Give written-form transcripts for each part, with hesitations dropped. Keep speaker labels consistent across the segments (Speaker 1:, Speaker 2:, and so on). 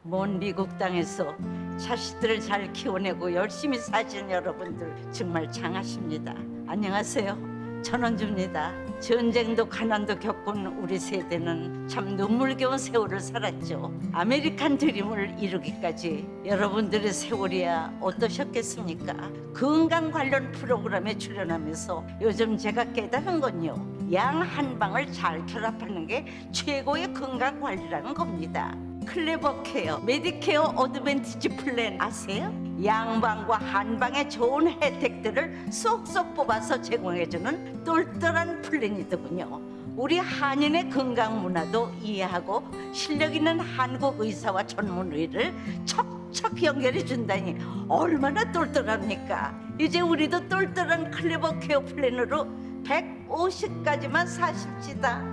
Speaker 1: 먼 미국 땅에서 자식들을 잘 키워내고 열심히 사신 여러분들 정말 장하십니다. 안녕하세요. 전원주입니다. 전쟁도 가난도 겪은 우리 세대는 참 눈물겨운 세월을 살았죠. 아메리칸 드림을 이루기까지 여러분들의 세월이야 어떠셨겠습니까? 건강 관련 프로그램에 출연하면서 요즘 제가 깨달은 건요, 양 한 방을 잘 결합하는 게 최고의 건강 관리라는 겁니다. 클레버 케어, 메디케어 어드밴티지 플랜 아세요? 양방과 한방의 좋은 혜택들을 쏙쏙 뽑아서 제공해주는 똘똘한 플랜이더군요. 우리 한인의 건강 문화도 이해하고 실력 있는 한국 의사와 전문의를 척척 연결해 준다니 얼마나 똘똘합니까? 이제 우리도 똘똘한 클레버 케어 플랜으로 150까지만 사십시다.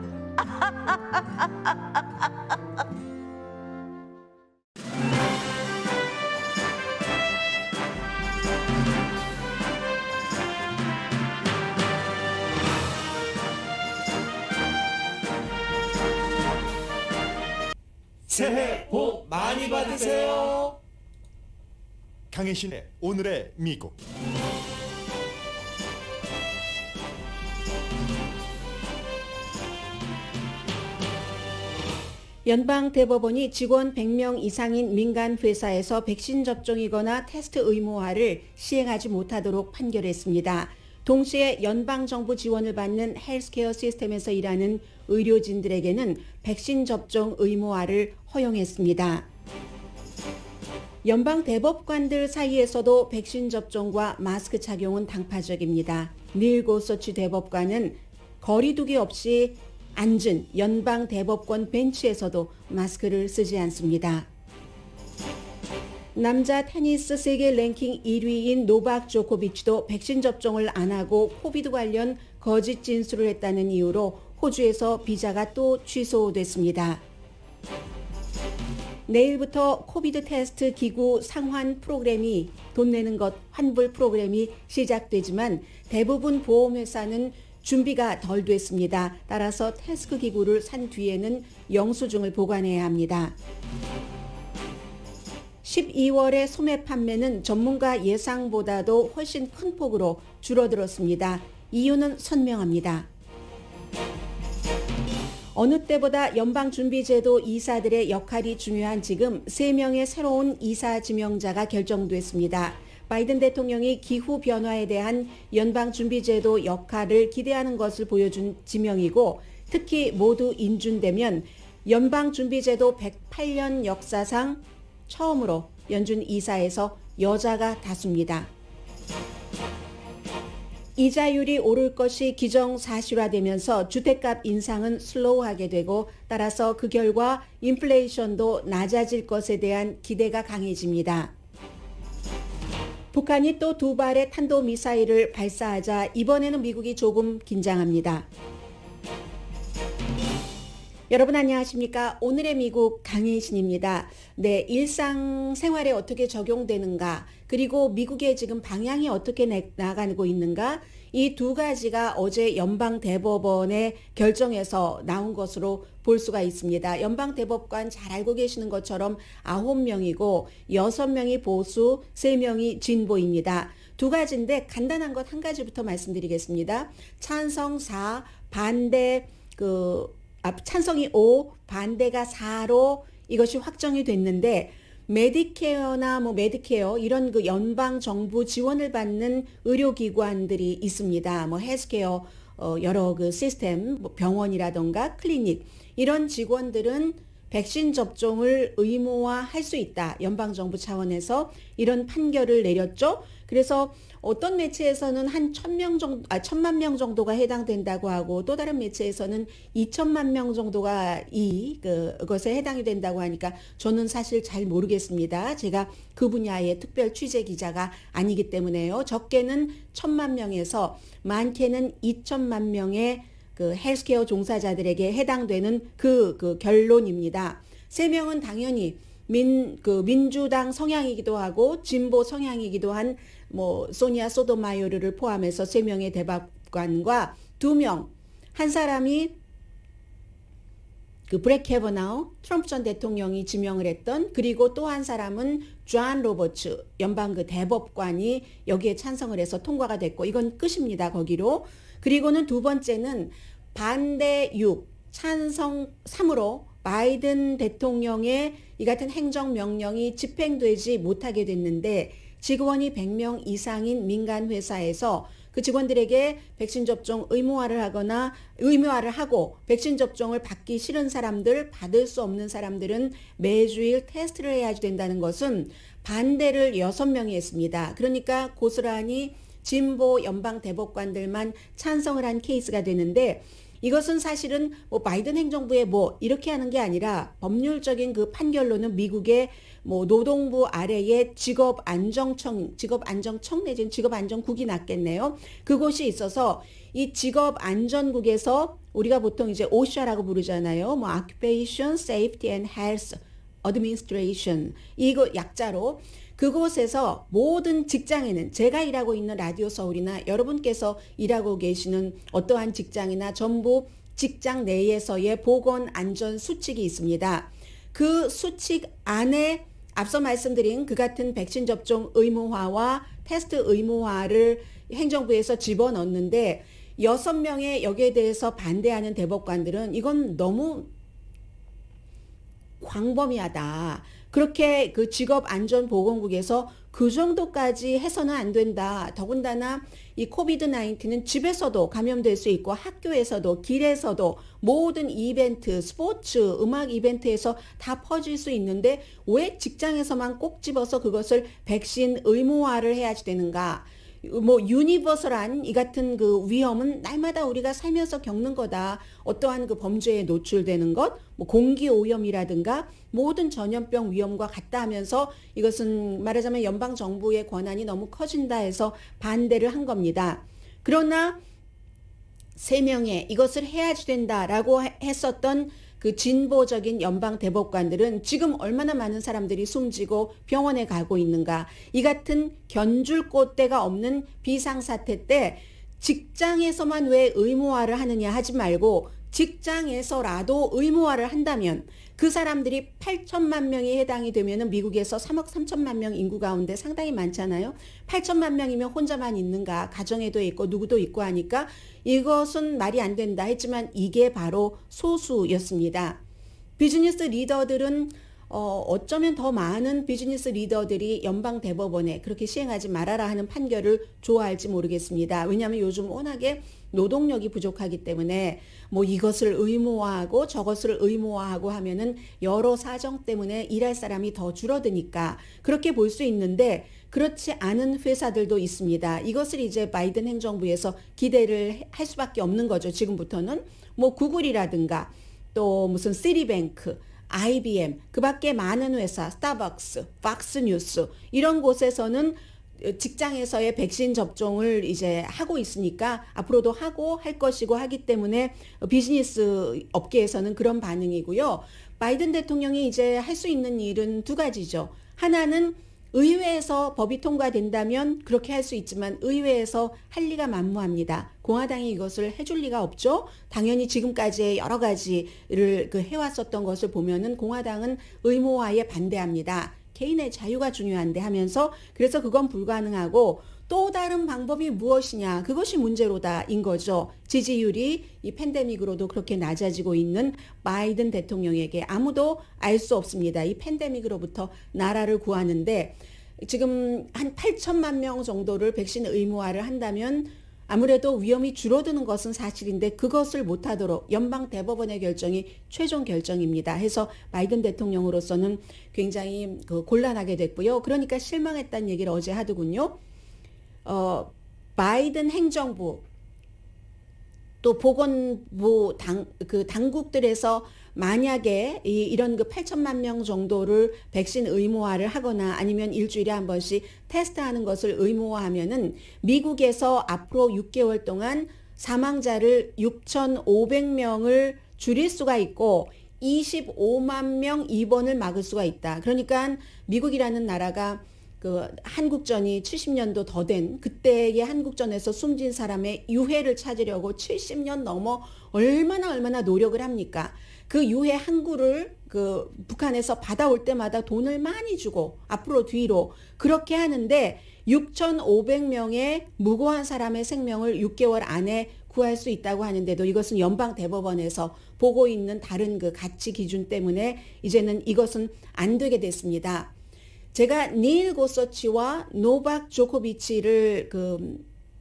Speaker 2: 새해 복 많이 받으세요.
Speaker 3: 강혜신의 오늘의 미국.
Speaker 4: 연방대법원이 직원 100명 이상인 민간 회사에서 백신 접종이거나 테스트 의무화를 시행하지 못하도록 판결했습니다. 동시에 연방정부 지원을 받는 헬스케어 시스템에서 일하는 의료진들에게는 백신 접종 의무화를 허용했습니다. 연방대법관들 사이에서도 백신 접종과 마스크 착용은 당파적입니다. 닐 고서치 대법관은 거리두기 없이 앉은 연방대법관 벤치에서도 마스크를 쓰지 않습니다. 남자 테니스 세계 랭킹 1위인 노박 조코비치도 백신 접종을 안 하고 코비드 관련 거짓 진술을 했다는 이유로 호주에서 비자가 또 취소됐습니다. 내일부터 코비드 테스트 기구 상환 프로그램이 돈 내는 것 환불 프로그램이 시작되지만 대부분 보험회사는 준비가 덜 됐습니다. 따라서 테스트 기구를 산 뒤에는 영수증을 보관해야 합니다. 12월의 소매 판매는 전문가 예상보다도 훨씬 큰 폭으로 줄어들었습니다. 이유는 선명합니다. 어느 때보다 연방준비제도 이사들의 역할이 중요한 지금 3명의 새로운 이사 지명자가 결정됐습니다. 바이든 대통령이 기후변화에 대한 연방준비제도 역할을 기대하는 것을 보여준 지명이고, 특히 모두 인준되면 연방준비제도 108년 역사상 처음으로 연준 이사에서 여자가 다수입니다. 이자율이 오를 것이 기정사실화되면서 주택값 인상은 슬로우하게 되고, 따라서 그 결과 인플레이션도 낮아질 것에 대한 기대가 강해집니다. 북한이 또 2발의 탄도미사일을 발사하자 이번에는 미국이 조금 긴장합니다. 여러분 안녕하십니까? 오늘의 미국 강혜신입니다. 네, 일상생활에 어떻게 적용되는가, 그리고 미국의 지금 방향이 어떻게 나가고 있는가, 이 두 가지가 어제 연방대법원의 결정에서 나온 것으로 볼 수가 있습니다. 연방대법관 잘 알고 계시는 것처럼 9명이고 6명이 보수, 3명이 진보입니다. 두 가지인데 간단한 것 한 가지부터 말씀드리겠습니다. 찬성 4, 반대 찬성이 5, 반대가 4로 이것이 확정이 됐는데, 메디케어나 메디케어 이런 그 연방 정부 지원을 받는 의료기관들이 있습니다. 헬스케어 여러 그 시스템, 병원이라던가 클리닉 이런 직원들은 백신 접종을 의무화할 수 있다. 연방정부 차원에서 이런 판결을 내렸죠. 그래서 어떤 매체에서는 한 1,000만 명 정도가 해당된다고 하고, 또 다른 매체에서는 2천만 명 정도가 그것에 해당이 된다고 하니까 저는 사실 잘 모르겠습니다. 제가 그 분야의 특별 취재 기자가 아니기 때문에요. 적게는 1,000만 명에서 많게는 2천만 명의 그 헬스케어 종사자들에게 해당되는 그 결론입니다. 3명은 당연히 민주당 성향이기도 하고 진보 성향이기도 한 소니아 소토마요르를 포함해서 3명의 대법관과 2명, 한 사람이 그 브렉 캐버나우 트럼프 전 대통령이 지명을 했던, 그리고 또 한 사람은 존 로버츠 연방 그 대법관이 여기에 찬성을 해서 통과가 됐고, 이건 끝입니다. 거기로. 그리고는 두 번째는 반대 6, 찬성 3으로 바이든 대통령의 이 같은 행정명령이 집행되지 못하게 됐는데, 직원이 100명 이상인 민간 회사에서 그 직원들에게 백신 접종 의무화를 하고, 백신 접종을 받기 싫은 사람들, 받을 수 없는 사람들은 매주일 테스트를 해야 된다는 것은 반대를 6명이 했습니다. 그러니까 고스란히 진보 연방 대법관들만 찬성을 한 케이스가 되는데, 이것은 사실은 뭐 바이든 행정부의 뭐 이렇게 하는 게 아니라 법률적인 그 판결로는 미국의 뭐 노동부 아래에 직업안정청 내지는 직업안전국이 낫겠네요. 그곳이 있어서 이 직업안전국에서 우리가 보통 이제 OSHA라고 부르잖아요. 뭐 Occupation Safety and Health Administration, 이거 약자로, 그곳에서 모든 직장에는, 제가 일하고 있는 라디오 서울이나 여러분께서 일하고 계시는 어떠한 직장이나 전부 직장 내에서의 보건안전 수칙이 있습니다. 그 수칙 안에 앞서 말씀드린 그 같은 백신 접종 의무화와 테스트 의무화를 행정부에서 집어넣는데, 6명의 여기에 대해서 반대하는 대법관들은 이건 너무 광범위하다. 그렇게 그 직업안전보건국에서 그 정도까지 해서는 안 된다. 더군다나 이 코비드 19은 집에서도 감염될 수 있고, 학교에서도, 길에서도, 모든 이벤트, 스포츠, 음악 이벤트에서 다 퍼질 수 있는데 왜 직장에서만 꼭 집어서 그것을 백신 의무화를 해야지 되는가? 뭐 유니버설한 이 같은 그 위험은 날마다 우리가 살면서 겪는 거다. 어떠한 그 범죄에 노출되는 것, 뭐 공기 오염이라든가 모든 전염병 위험과 같다 하면서 이것은 말하자면 연방 정부의 권한이 너무 커진다 해서 반대를 한 겁니다. 그러나 3명의 이것을 해야지 된다라고 했었던 그 진보적인 연방 대법관들은 지금 얼마나 많은 사람들이 숨지고 병원에 가고 있는가. 이 같은 견줄 곳대가 없는 비상사태 때 직장에서만 왜 의무화를 하느냐 하지 말고, 직장에서라도 의무화를 한다면 그 사람들이 8천만 명이 해당이 되면은 미국에서 3억 3천만 명 인구 가운데 상당히 많잖아요. 8천만 명이면 혼자만 있는가, 가정에도 있고 누구도 있고 하니까 이것은 말이 안 된다 했지만 이게 바로 소수였습니다. 비즈니스 리더들은 어쩌면 더 많은 비즈니스 리더들이 연방 대법원에 그렇게 시행하지 말아라 하는 판결을 좋아할지 모르겠습니다. 왜냐하면 요즘 워낙에 노동력이 부족하기 때문에 뭐 이것을 의무화하고 저것을 의무화하고 하면은 여러 사정 때문에 일할 사람이 더 줄어드니까 그렇게 볼 수 있는데, 그렇지 않은 회사들도 있습니다. 이것을 이제 바이든 행정부에서 기대를 할 수밖에 없는 거죠. 지금부터는 뭐 구글이라든가 또 무슨 시리뱅크, IBM, 그 밖에 많은 회사, 스타벅스, 팍스뉴스 이런 곳에서는 직장에서의 백신 접종을 이제 하고 있으니까 앞으로도 하고 할 것이고 하기 때문에 비즈니스 업계에서는 그런 반응이고요. 바이든 대통령이 이제 할 수 있는 일은 두 가지죠. 하나는 의회에서 법이 통과된다면 그렇게 할 수 있지만 의회에서 할 리가 만무합니다. 공화당이 이것을 해줄 리가 없죠. 당연히 지금까지의 여러 가지를 해왔었던 것을 보면은 공화당은 의무화에 반대합니다. 개인의 자유가 중요한데 하면서, 그래서 그건 불가능하고 또 다른 방법이 무엇이냐, 그것이 문제로다인 거죠. 지지율이 이 팬데믹으로도 그렇게 낮아지고 있는 바이든 대통령에게 아무도 알 수 없습니다. 이 팬데믹으로부터 나라를 구하는데 지금 한 8천만 명 정도를 백신 의무화를 한다면 아무래도 위험이 줄어드는 것은 사실인데 그것을 못하도록 연방 대법원의 결정이 최종 결정입니다. 해서 바이든 대통령으로서는 굉장히 곤란하게 됐고요. 그러니까 실망했다는 얘기를 어제 하더군요. 바이든 행정부 또 보건부 당국들에서 만약에 이런 8천만 명 정도를 백신 의무화를 하거나 아니면 일주일에 한 번씩 테스트하는 것을 의무화하면은 미국에서 앞으로 6개월 동안 사망자를 6,500명을 줄일 수가 있고 25만 명 입원을 막을 수가 있다. 그러니까 미국이라는 나라가 한국전이 70년도 더 된 그때의 한국전에서 숨진 사람의 유해를 찾으려고 70년 넘어 얼마나 노력을 합니까? 그 유해 항구를 그 북한에서 받아올 때마다 돈을 많이 주고 앞으로 뒤로 그렇게 하는데 6,500명의 무고한 사람의 생명을 6개월 안에 구할 수 있다고 하는데도 이것은 연방 대법원에서 보고 있는 다른 그 가치 기준 때문에 이제는 이것은 안 되게 됐습니다. 제가 닐 고서치와 노박 조코비치를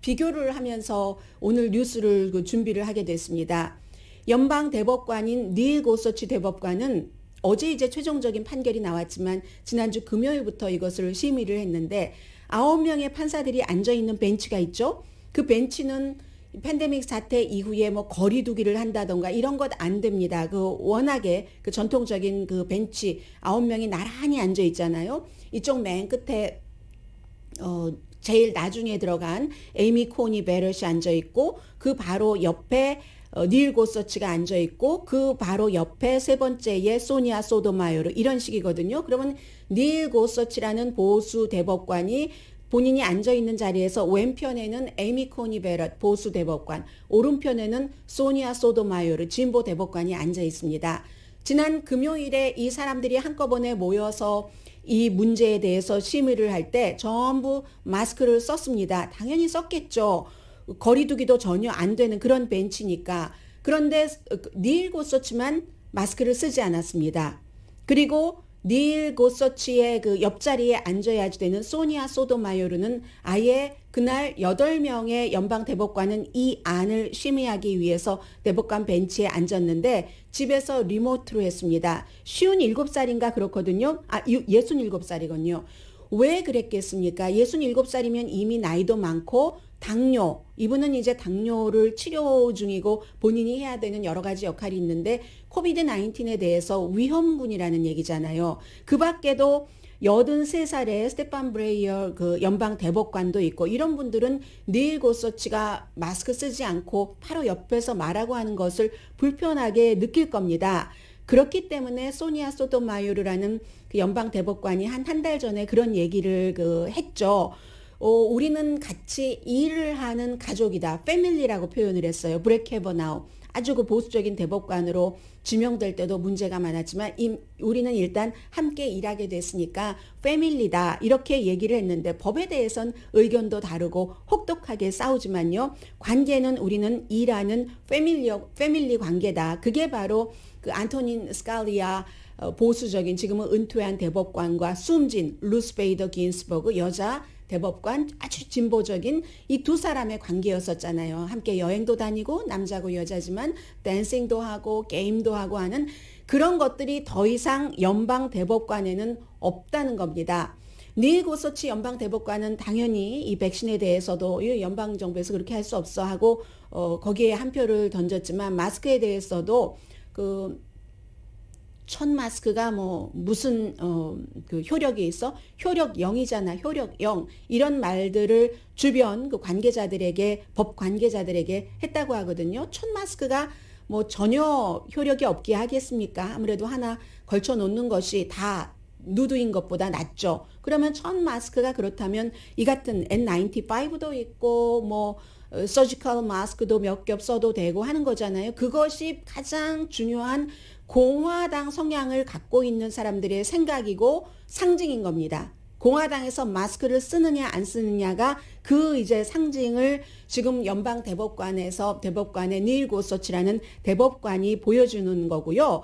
Speaker 4: 비교를 하면서 오늘 뉴스를 준비를 하게 됐습니다. 연방 대법관인 닐 고서치 대법관은 어제 이제 최종적인 판결이 나왔지만 지난주 금요일부터 이것을 심의를 했는데 9명의 판사들이 앉아있는 벤치가 있죠. 그 벤치는 팬데믹 사태 이후에 뭐 거리 두기를 한다던가 이런 것 안 됩니다. 워낙에 전통적인 벤치 9명이 나란히 앉아 있잖아요. 이쪽 맨 끝에 제일 나중에 들어간 에이미 코니 베럿이 앉아 있고 그 바로 옆에 닐 고서치가 앉아 있고 그 바로 옆에 세 번째에 소니아 소토마요르 이런 식이거든요. 그러면 닐 고서치라는 보수 대법관이 본인이 앉아있는 자리에서 왼편에는 에이미 코니 베럿 보수 대법관, 오른편에는 소니아 소토마요르 진보 대법관이 앉아 있습니다. 지난 금요일에 이 사람들이 한꺼번에 모여서 이 문제에 대해서 심의를 할 때 전부 마스크를 썼습니다. 당연히 썼겠죠. 거리 두기도 전혀 안 되는 그런 벤치니까. 그런데 닐 고서치만 마스크를 쓰지 않았습니다. 그리고 닐 고서치의 옆자리에 앉아야 되는 소니아 소토마요르는 아예 그날 8명의 연방 대법관은 이 안을 심의하기 위해서 대법관 벤치에 앉았는데 집에서 리모트로 했습니다. 57살인가 그렇거든요. 67살이군요. 왜 그랬겠습니까? 67살이면 이미 나이도 많고 당뇨, 이분은 이제 당뇨를 치료 중이고 본인이 해야 되는 여러 가지 역할이 있는데 코비드 19에 대해서 위험군이라는 얘기잖아요. 그 밖에도 83살의 스테판 브레이어 연방 대법관도 있고 이런 분들은 닐 고서치가 마스크 쓰지 않고 바로 옆에서 말하고 하는 것을 불편하게 느낄 겁니다. 그렇기 때문에 소니아 소토마요르라는 연방 대법관이 한 달 전에 그런 얘기를 했죠. 우리는 같이 일을 하는 가족이다. 패밀리라고 표현을 했어요. 브렉 캐버나우. 아주 보수적인 대법관으로 지명될 때도 문제가 많았지만 우리는 일단 함께 일하게 됐으니까 패밀리다. 이렇게 얘기를 했는데 법에 대해서는 의견도 다르고 혹독하게 싸우지만요. 관계는 우리는 일하는 패밀리 관계다. 그게 바로 안토닌 스칼리아 보수적인 지금은 은퇴한 대법관과 숨진 루스 베이더 긴스버그 여자 대법관 아주 진보적인 이 두 사람의 관계였었잖아요. 함께 여행도 다니고 남자고 여자지만 댄싱도 하고 게임도 하고 하는 그런 것들이 더 이상 연방 대법관에는 없다는 겁니다. 닐 고서치 연방 대법관은 당연히 이 백신에 대해서도 연방 정부에서 그렇게 할 수 없어 하고 거기에 한 표를 던졌지만 마스크에 대해서도 첫 마스크가 무슨 효력이 있어? 효력 0이잖아. 효력 0. 이런 말들을 주변 관계자들에게 법 관계자들에게 했다고 하거든요. 첫 마스크가 전혀 효력이 없게 하겠습니까? 아무래도 하나 걸쳐 놓는 것이 다 누드인 것보다 낫죠. 그러면 첫 마스크가 그렇다면 이 같은 N95도 있고 서지컬 마스크도 몇 겹 써도 되고 하는 거잖아요. 그것이 가장 중요한 공화당 성향을 갖고 있는 사람들의 생각이고 상징인 겁니다. 공화당에서 마스크를 쓰느냐 안 쓰느냐가 이제 상징을 지금 연방 대법관에서 대법관의 닐 고서치라는 대법관이 보여주는 거고요.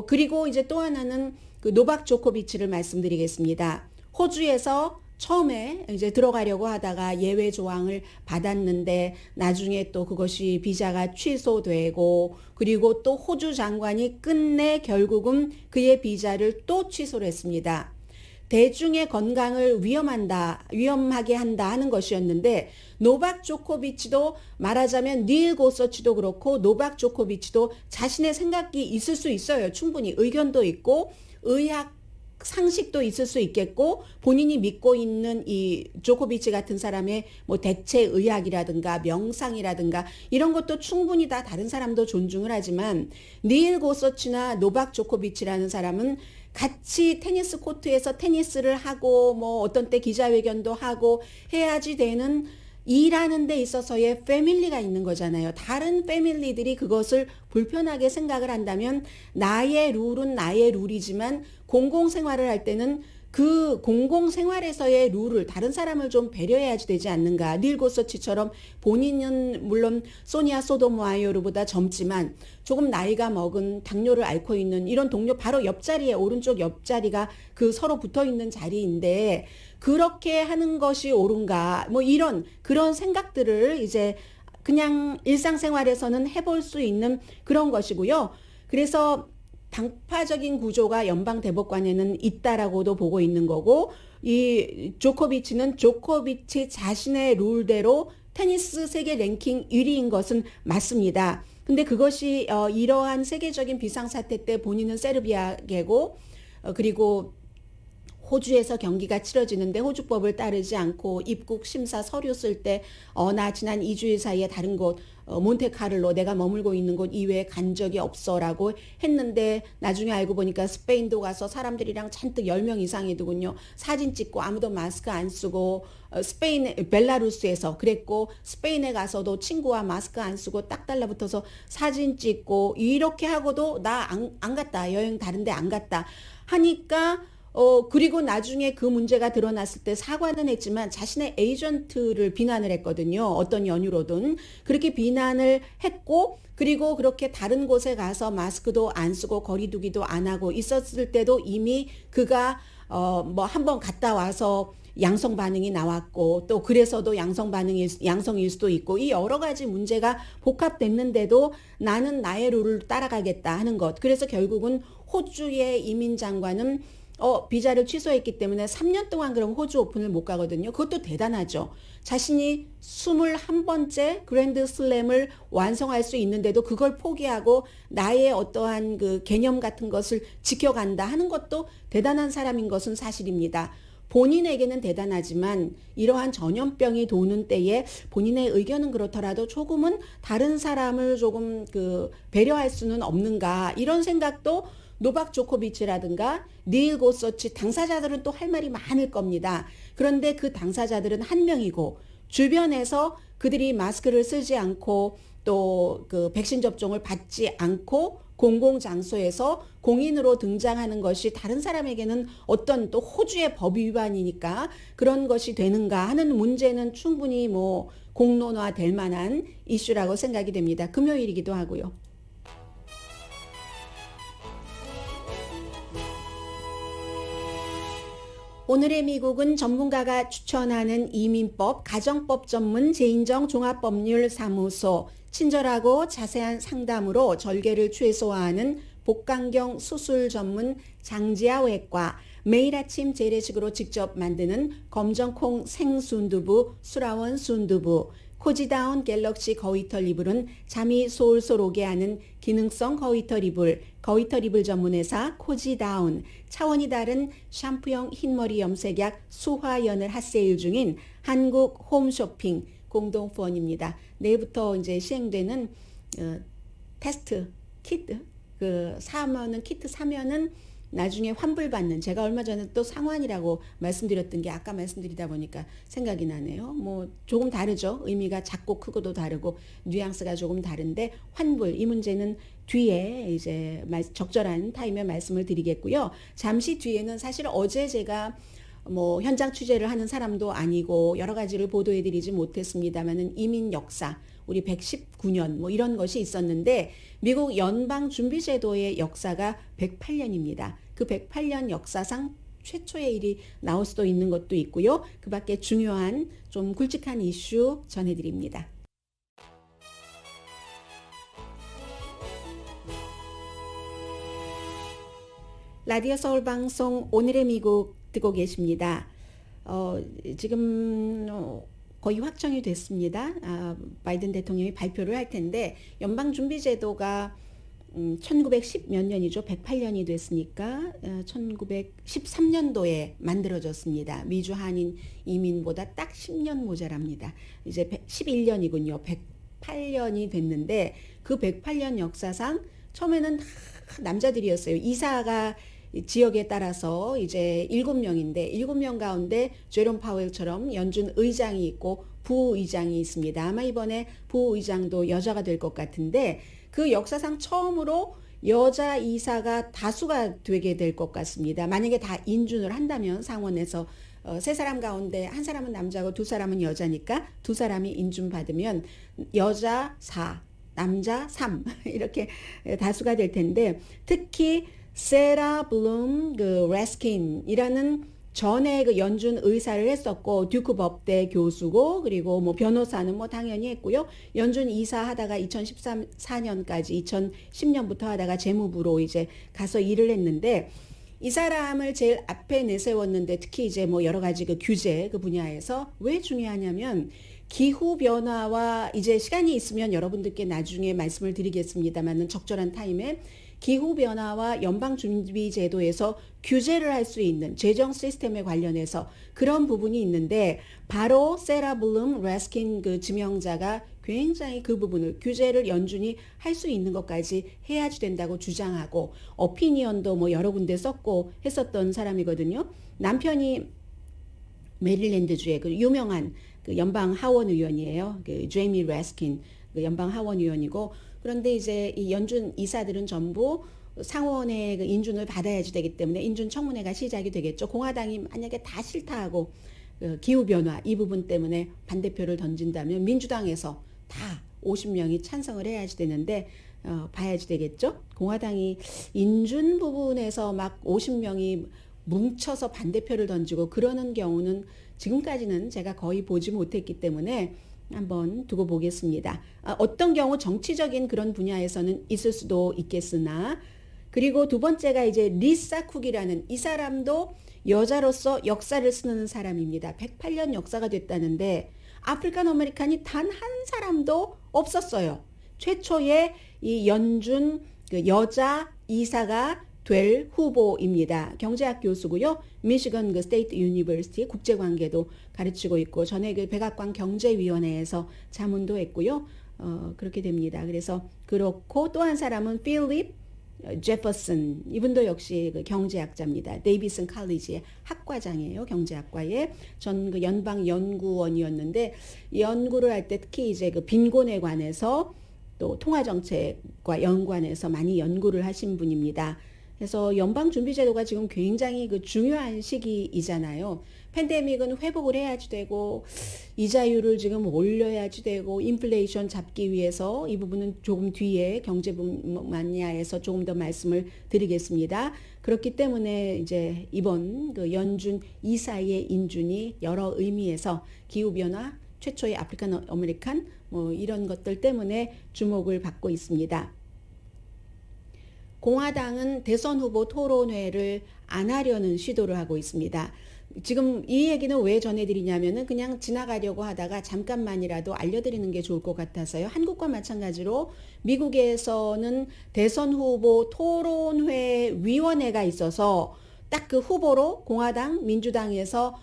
Speaker 4: 그리고 이제 또 하나는 노박 조코비치를 말씀드리겠습니다. 호주에서 처음에 이제 들어가려고 하다가 예외 조항을 받았는데 나중에 또 그것이 비자가 취소되고 그리고 또 호주 장관이 끝내 결국은 그의 비자를 또 취소를 했습니다. 대중의 건강을 위험하게 한다 하는 것이었는데 노박 조코비치도 말하자면 닐 고서치도 그렇고 노박 조코비치도 자신의 생각이 있을 수 있어요. 충분히 의견도 있고 의학 상식도 있을 수 있겠고 본인이 믿고 있는 이 조코비치 같은 사람의 대체 의학이라든가 명상이라든가 이런 것도 충분히 다 다른 사람도 존중을 하지만 닐 고서치나 노박 조코비치라는 사람은 같이 테니스 코트에서 테니스를 하고 어떤 때 기자회견도 하고 해야지 되는 일하는 데 있어서의 패밀리가 있는 거잖아요. 다른 패밀리들이 그것을 불편하게 생각을 한다면 나의 룰은 나의 룰이지만 공공생활을 할 때는 그 공공생활에서의 룰을 다른 사람을 좀 배려해야지 되지 않는가. 닐 고서치처럼 본인은 물론 소니아 소도모아요르보다 젊지만 조금 나이가 먹은 당뇨를 앓고 있는 이런 동료 바로 옆자리에 오른쪽 옆자리가 그 서로 붙어 있는 자리인데 그렇게 하는 것이 옳은가 뭐 이런 그런 생각들을 이제 그냥 일상생활에서는 해볼 수 있는 그런 것이고요. 그래서 당파적인 구조가 연방 대법관에는 있다라고도 보고 있는 거고 이 조코비치는 조코비치 자신의 룰대로 테니스 세계 랭킹 1위인 것은 맞습니다. 근데 그것이 이러한 세계적인 비상사태 때 본인은 세르비아계고 그리고 호주에서 경기가 치러지는데 호주법을 따르지 않고 입국 심사 서류 쓸 때 나 지난 2주일 사이에 다른 곳 몬테카를로 내가 머물고 있는 곳 이외에 간 적이 없어라고 했는데 나중에 알고 보니까 스페인도 가서 사람들이랑 잔뜩 10명 이상이더군요. 사진 찍고 아무도 마스크 안 쓰고 스페인 벨라루스에서 그랬고 스페인에 가서도 친구와 마스크 안 쓰고 딱 달라붙어서 사진 찍고 이렇게 하고도 나 안 갔다. 여행 다른데 안 갔다. 하니까 그리고 나중에 그 문제가 드러났을 때 사과는 했지만 자신의 에이전트를 비난을 했거든요. 어떤 연유로든. 그렇게 비난을 했고, 그리고 그렇게 다른 곳에 가서 마스크도 안 쓰고 거리두기도 안 하고 있었을 때도 이미 그가, 뭐 한번 갔다 와서 양성 반응이 나왔고, 또 그래서도 양성일 수도 있고, 이 여러 가지 문제가 복합됐는데도 나는 나의 룰을 따라가겠다 하는 것. 그래서 결국은 호주의 이민장관은 비자를 취소했기 때문에 3년 동안 그럼 호주 오픈을 못 가거든요. 그것도 대단하죠. 자신이 21번째 그랜드 슬램을 완성할 수 있는데도 그걸 포기하고 나의 어떠한 그 개념 같은 것을 지켜간다 하는 것도 대단한 사람인 것은 사실입니다. 본인에게는 대단하지만 이러한 전염병이 도는 때에 본인의 의견은 그렇더라도 조금은 다른 사람을 조금 배려할 수는 없는가 이런 생각도 노박 조코비치라든가 닐 고서치 당사자들은 또 할 말이 많을 겁니다. 그런데 그 당사자들은 한 명이고 주변에서 그들이 마스크를 쓰지 않고 또 그 백신 접종을 받지 않고 공공장소에서 공인으로 등장하는 것이 다른 사람에게는 어떤 또 호주의 법 위반이니까 그런 것이 되는가 하는 문제는 충분히 뭐 공론화될 만한 이슈라고 생각이 됩니다. 금요일이기도 하고요. 오늘의 미국은 전문가가 추천하는 이민법, 가정법 전문 재인정 종합법률사무소, 친절하고 자세한 상담으로 절개를 최소화하는 복강경 수술 전문 장지아 외과, 매일 아침 재래식으로 직접 만드는 검정콩 생순두부, 수라원 순두부, 코지다운 갤럭시 거위털 이불은 잠이 솔솔 오게 하는 기능성 거위털 이불, 거위털 이불 전문회사 코지다운, 차원이 다른 샴푸형 흰머리 염색약 수화연을 핫세일 중인 한국 홈쇼핑 공동후원입니다. 내일부터 이제 시행되는 테스트 키트 키트 사면은 나중에 환불받는 제가 얼마 전에 또 상환이라고 말씀드렸던 게 아까 말씀드리다 보니까 생각이 나네요. 뭐 조금 다르죠. 의미가 작고 크고도 다르고 뉘앙스가 조금 다른데 환불 이 문제는 뒤에 이제 적절한 타임에 말씀을 드리겠고요. 잠시 뒤에는 사실 어제 제가 뭐 현장 취재를 하는 사람도 아니고 여러 가지를 보도해 드리지 못했습니다만은 이민 역사 우리 119년 뭐 이런 것이 있었는데 미국 연방준비제도의 역사가 108년입니다. 그 108년 역사상 최초의 일이 나올 수도 있는 것도 있고요. 그 밖에 중요한 좀 굵직한 이슈 전해드립니다. 라디오 서울 방송 오늘의 미국 듣고 계십니다. 지금 거의 확정이 됐습니다. 바이든 대통령이 발표를 할 텐데 연방준비제도가 1910 몇 년이죠. 108년이 됐으니까 1913년도에 만들어졌습니다. 미주 한인 이민보다 딱 10년 모자랍니다. 이제 11년이군요. 108년이 됐는데 그 108년 역사상 처음에는 남자들이었어요. 이사가 지역에 따라서 이제 7명인데 7명 가운데 제롬 파웰처럼 연준 의장이 있고 부의장이 있습니다. 아마 이번에 부의장도 여자가 될 것 같은데 그 역사상 처음으로 여자 이사가 다수가 되게 될 것 같습니다. 만약에 다 인준을 한다면 상원에서 세 사람 가운데 한 사람은 남자고 두 사람은 여자니까 두 사람이 인준 받으면 여자 4, 남자 3 이렇게 다수가 될 텐데 특히 세라 블룸 그 레스킨이라는 전에 그 연준 의사를 했었고 듀크 법대 교수고 그리고 뭐 변호사는 뭐 당연히 했고요. 연준 이사 하다가 2014년까지 2010년부터 하다가 재무부로 이제 가서 일을 했는데 이 사람을 제일 앞에 내세웠는데 특히 이제 뭐 여러 가지 그 규제 그 분야에서 왜 중요하냐면 기후 변화와 이제 시간이 있으면 여러분들께 나중에 말씀을 드리겠습니다만은 적절한 타임에 기후 변화와 연방 준비 제도에서 규제를 할 수 있는 재정 시스템에 관련해서 그런 부분이 있는데 바로 세라 블룸 레스킨 그 지명자가 굉장히 그 부분을 규제를 연준이 할 수 있는 것까지 해야지 된다고 주장하고 어피니언도 뭐 여러 군데 썼고 했었던 사람이거든요. 남편이 메릴랜드주의 그 유명한 그 연방 하원 의원이에요. 그 제이미 레스킨 그 연방 하원 의원이고 그런데 이제 이 연준 이사들은 전부 상원의 그 인준을 받아야지 되기 때문에 인준 청문회가 시작이 되겠죠. 공화당이 만약에 다 싫다 하고 그 기후 변화 이 부분 때문에 반대표를 던진다면 민주당에서 다 50명이 찬성을 해야지 되는데 봐야지 되겠죠. 공화당이 인준 부분에서 막 50명이 뭉쳐서 반대표를 던지고 그러는 경우는 지금까지는 제가 거의 보지 못했기 때문에 한번 두고 보겠습니다. 어떤 경우 정치적인 그런 분야에서는 있을 수도 있겠으나 그리고 두 번째가 이제 리사 쿡이라는 이 사람도 여자로서 역사를 쓰는 사람입니다. 108년 역사가 됐다는데 아프리칸 아메리칸이 단 한 사람도 없었어요. 최초의 이 연준 그 여자 이사가 될 후보입니다. 경제학 교수고요. 미시건 그 스테이트 유니버시티 국제관계도 가르치고 있고 전에 그 백악관 경제위원회에서 자문도 했고요. 그렇게 됩니다. 그래서 그렇고 또 한 사람은 필립 제퍼슨 이분도 역시 그 경제학자입니다. 데이비슨 칼리지의 학과장이에요. 경제학과에 전 그 연방 연구원이었는데 연구를 할 때 특히 이제 그 빈곤에 관해서 또 통화정책과 연관해서 많이 연구를 하신 분입니다. 그래서 연방준비제도가 지금 굉장히 그 중요한 시기이잖아요. 팬데믹은 회복을 해야지 되고 이자율을 지금 올려야지 되고 인플레이션 잡기 위해서 이 부분은 조금 뒤에 경제 분야에서 조금 더 말씀을 드리겠습니다. 그렇기 때문에 이제 이번 그 연준 이사의 인준이 여러 의미에서 기후변화 최초의 아프리칸 아메리칸 뭐 이런 것들 때문에 주목을 받고 있습니다. 공화당은 대선 후보 토론회를 안 하려는 시도를 하고 있습니다. 지금 이 얘기는 왜 전해드리냐면은 그냥 지나가려고 하다가 잠깐만이라도 알려드리는 게 좋을 것 같아서요. 한국과 마찬가지로 미국에서는 대선 후보 토론회 위원회가 있어서 딱 그 후보로 공화당, 민주당에서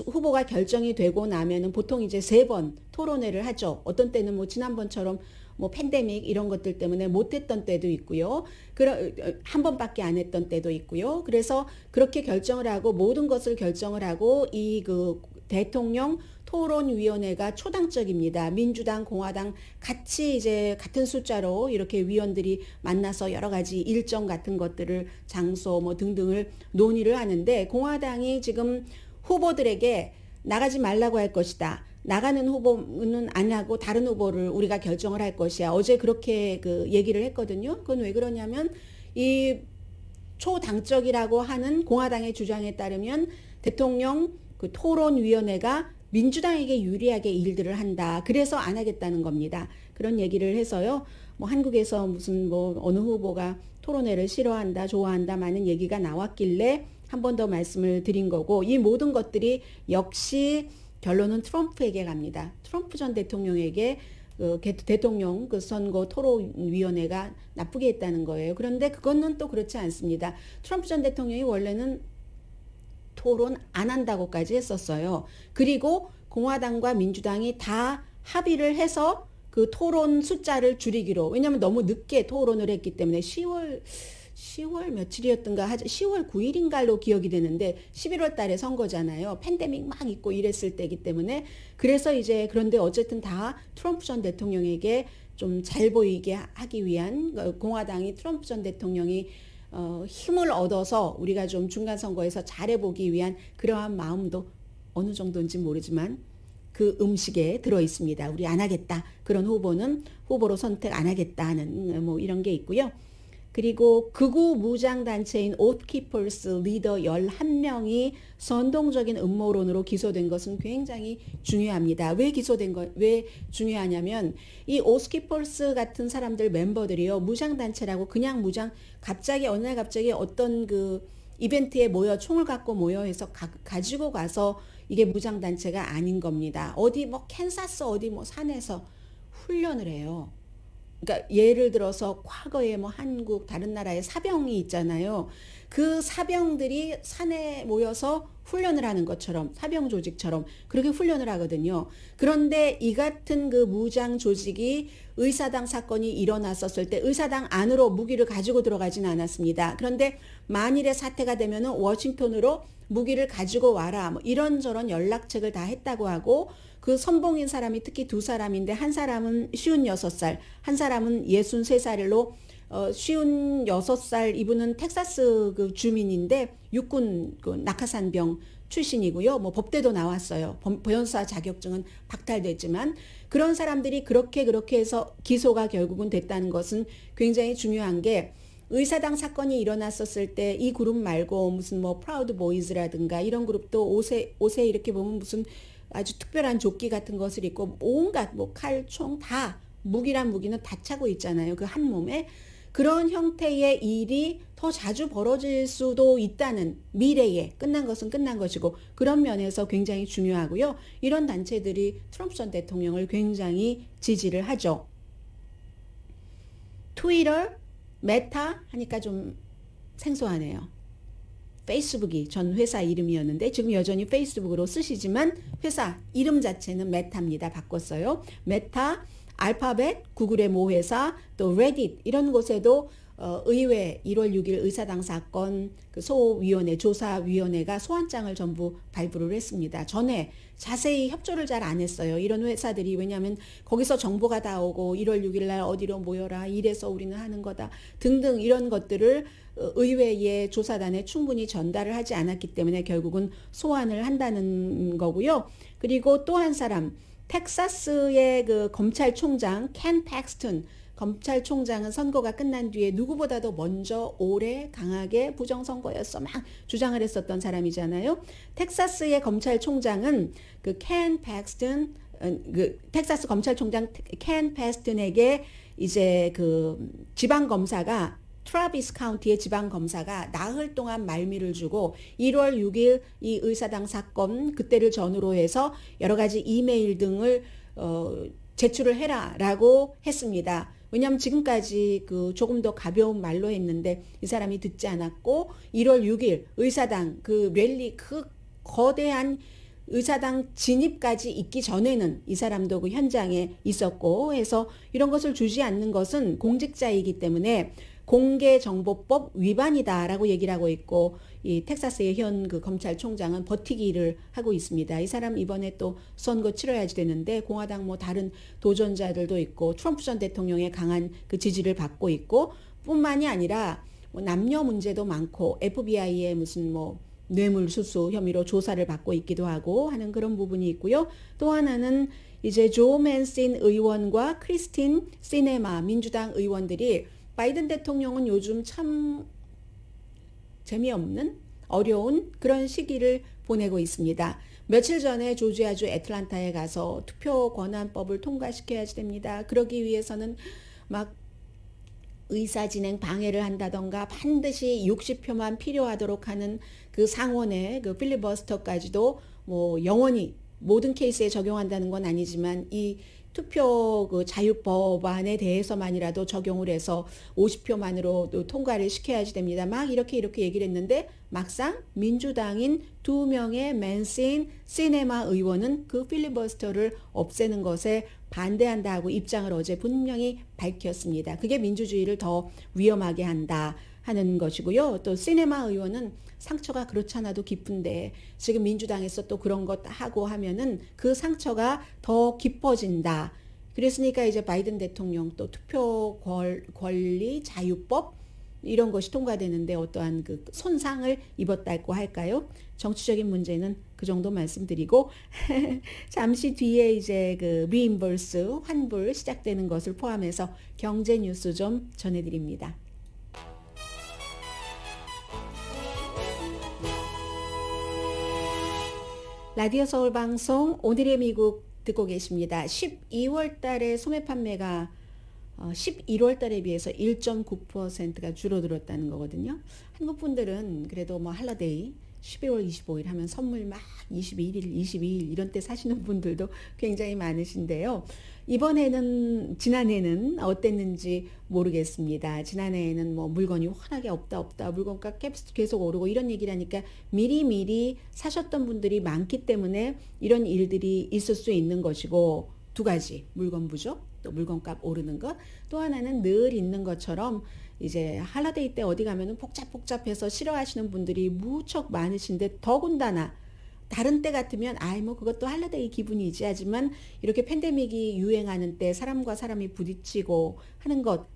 Speaker 4: 후보가 결정이 되고 나면은 보통 이제 3번 토론회를 하죠. 어떤 때는 뭐 지난번처럼 뭐 팬데믹 이런 것들 때문에 못했던 때도 있고요. 한 번밖에 안 했던 때도 있고요. 그래서 그렇게 결정을 하고 모든 것을 결정을 하고 이 그 대통령 토론위원회가 초당적입니다. 민주당, 공화당 같이 이제 같은 숫자로 이렇게 위원들이 만나서 여러 가지 일정 같은 것들을 장소 뭐 등등을 논의를 하는데 공화당이 지금 후보들에게 나가지 말라고 할 것이다. 나가는 후보는 안 하고 다른 후보를 우리가 결정을 할 것이야. 어제 그렇게 그 얘기를 했거든요. 그건 왜 그러냐면 이 초당적이라고 하는 공화당의 주장에 따르면 대통령 그 토론위원회가 민주당에게 유리하게 일들을 한다. 그래서 안 하겠다는 겁니다. 그런 얘기를 해서요. 뭐 한국에서 무슨 뭐 어느 후보가 토론회를 싫어한다, 좋아한다 많은 얘기가 나왔길래 한 번 더 말씀을 드린 거고 이 모든 것들이 역시 결론은 트럼프에게 갑니다. 트럼프 전 대통령에게 대통령 그 선거 토론위원회가 나쁘게 했다는 거예요. 그런데 그거는 또 그렇지 않습니다. 트럼프 전 대통령이 원래는 토론 안 한다고까지 했었어요. 그리고 공화당과 민주당이 다 합의를 해서 그 토론 숫자를 줄이기로 왜냐하면 너무 늦게 토론을 했기 때문에 10월 10월 며칠이었던가 10월 9일인가로 기억이 되는데 11월 달에 선거잖아요. 팬데믹 막 있고 이랬을 때이기 때문에 그래서 이제 그런데 어쨌든 다 트럼프 전 대통령에게 좀 잘 보이게 하기 위한 공화당이 트럼프 전 대통령이 힘을 얻어서 우리가 좀 중간 선거에서 잘해보기 위한 그러한 마음도 어느 정도인지 모르지만 그 음식에 들어 있습니다. 우리 안 하겠다. 그런 후보로 선택 안 하겠다 하는 뭐 이런 게 있고요. 그리고 극우 무장단체인 오스키퍼스 리더 11명이 선동적인 음모론으로 기소된 것은 굉장히 중요합니다. 왜 중요하냐면 이 오스키퍼스 같은 사람들 멤버들이요. 무장단체라고 그냥 어느 날 갑자기 어떤 그 이벤트에 모여 총을 갖고 모여 해서 가지고 가서 이게 무장단체가 아닌 겁니다. 어디 뭐 캔사스 어디 뭐 산에서 훈련을 해요. 그러니까 예를 들어서 과거에 뭐 한국 다른 나라의 사병이 있잖아요. 그 사병들이 산에 모여서 훈련을 하는 것처럼 사병 조직처럼 그렇게 훈련을 하거든요. 그런데 이 같은 그 무장 조직이 의사당 사건이 일어났었을 때 의사당 안으로 무기를 가지고 들어가진 않았습니다. 그런데 만일에 사태가 되면은 워싱턴으로 무기를 가지고 와라 뭐 이런저런 연락책을 다 했다고 하고 그 선봉인 사람이 특히 두 사람인데 한 사람은 56살, 한 사람은 63살로 56살 이분은 텍사스 그 주민인데 육군 그 낙하산병 출신이고요. 뭐 법대도 나왔어요. 변호사 자격증은 박탈됐지만 그런 사람들이 그렇게 해서 기소가 결국은 됐다는 것은 굉장히 중요한 게 의사당 사건이 일어났었을 때 이 그룹 말고 무슨 뭐 프라우드 보이즈라든가 이런 그룹도 옷에 이렇게 보면 무슨 아주 특별한 조끼 같은 것을 입고 온갖 뭐 칼, 총 다 무기란 무기는 다 차고 있잖아요. 그 한 몸에 그런 형태의 일이 더 자주 벌어질 수도 있다는 미래에 끝난 것은 끝난 것이고 그런 면에서 굉장히 중요하고요. 이런 단체들이 트럼프 전 대통령을 굉장히 지지를 하죠. 트위터, 메타 하니까 좀 생소하네요. 페이스북이 전 회사 이름이었는데 지금 여전히 페이스북으로 쓰시지만 회사 이름 자체는 메타입니다. 바꿨어요. 메타, 알파벳, 구글의 모 회사, 또 레딧 이런 곳에도 의회 1월 6일 의사당 사건 그 소위원회 조사위원회가 소환장을 전부 발부를 했습니다. 전에 자세히 협조를 잘 안 했어요. 이런 회사들이 왜냐하면 거기서 정보가 다 오고 1월 6일 날 어디로 모여라 이래서 우리는 하는 거다 등등 이런 것들을 의회의 조사단에 충분히 전달을 하지 않았기 때문에 결국은 소환을 한다는 거고요. 그리고 또 한 사람 텍사스의 그 검찰총장 켄 팩스턴 검찰총장은 선거가 끝난 뒤에 누구보다도 먼저 오래 강하게 부정선거였어 막 주장을 했었던 사람이잖아요. 텍사스의 검찰총장은 그 켄 팩스턴 그 텍사스 검찰총장 켄 팩스턴에게 이제 그 지방검사가 트라비스 카운티의 지방검사가 나흘 동안 말미를 주고 1월 6일 이 의사당 사건 그때를 전후로 해서 여러 가지 이메일 등을 제출을 해라라고 했습니다. 왜냐하면 지금까지 그 조금 더 가벼운 말로 했는데 이 사람이 듣지 않았고 1월 6일 의사당 그 랠리 그 거대한 의사당 진입까지 있기 전에는 이 사람도 그 현장에 있었고 해서 이런 것을 주지 않는 것은 공직자이기 때문에 공개정보법 위반이다라고 얘기를 하고 있고 이 텍사스의 현 그 검찰총장은 버티기를 하고 있습니다. 이 사람 이번에 또 선거 치러야지 되는데 공화당 뭐 다른 도전자들도 있고 트럼프 전 대통령의 강한 그 지지를 받고 있고 뿐만이 아니라 뭐 남녀 문제도 많고 FBI의 무슨 뭐 뇌물수수 혐의로 조사를 받고 있기도 하고 하는 그런 부분이 있고요. 또 하나는 이제 조 맨신 의원과 크리스틴 시네마 민주당 의원들이 바이든 대통령은 요즘 참 재미없는 어려운 그런 시기를 보내고 있습니다. 며칠 전에 조지아주 애틀란타에 가서 투표 권한법을 통과시켜야지 됩니다. 그러기 위해서는 막 의사진행 방해를 한다던가 반드시 60표만 필요하도록 하는 그 상원의 그 필리버스터까지도 뭐 영원히 모든 케이스에 적용한다는 건 아니지만 이 투표 그 자유법안에 대해서만이라도 적용을 해서 50표만으로 통과를 시켜야지 됩니다. 막 이렇게 얘기를 했는데 막상 민주당인 2명의 맨신 시네마 의원은 그 필리버스터를 없애는 것에 반대한다고 입장을 어제 분명히 밝혔습니다. 그게 민주주의를 더 위험하게 한다 하는 것이고요. 또 시네마 의원은 상처가 그렇지 않아도 깊은데 지금 민주당에서 또 그런 것 하고 하면은 그 상처가 더 깊어진다. 그랬으니까 이제 바이든 대통령 또 투표 권리 자유법 이런 것이 통과되는데 어떠한 그 손상을 입었다고 할까요? 정치적인 문제는 그 정도 말씀드리고 잠시 뒤에 이제 그 리임버스 환불 시작되는 것을 포함해서 경제 뉴스 좀 전해드립니다. 라디오 서울 방송 오늘의 미국 듣고 계십니다. 12월 달에 소매 판매가 11월 달에 비해서 1.9%가 줄어들었다는 거거든요. 한국 분들은 그래도 뭐 할러데이 12월 25일 하면 선물 막 21일, 22일 이런 때 사시는 분들도 굉장히 많으신데요. 지난해는 어땠는지 모르겠습니다. 지난해에는 뭐 물건이 워낙에 없다, 물건값 계속 오르고 이런 얘기를 하니까 미리 사셨던 분들이 많기 때문에 이런 일들이 있을 수 있는 것이고, 두 가지, 물건 부족, 또 물건값 오르는 것, 또 하나는 늘 있는 것처럼 이제 할러데이 때 어디 가면은 복잡해서 싫어하시는 분들이 무척 많으신데, 더군다나 다른 때 같으면 뭐 그것도 할러데이 기분이지 하지만 이렇게 팬데믹이 유행하는 때 사람과 사람이 부딪히고 하는 것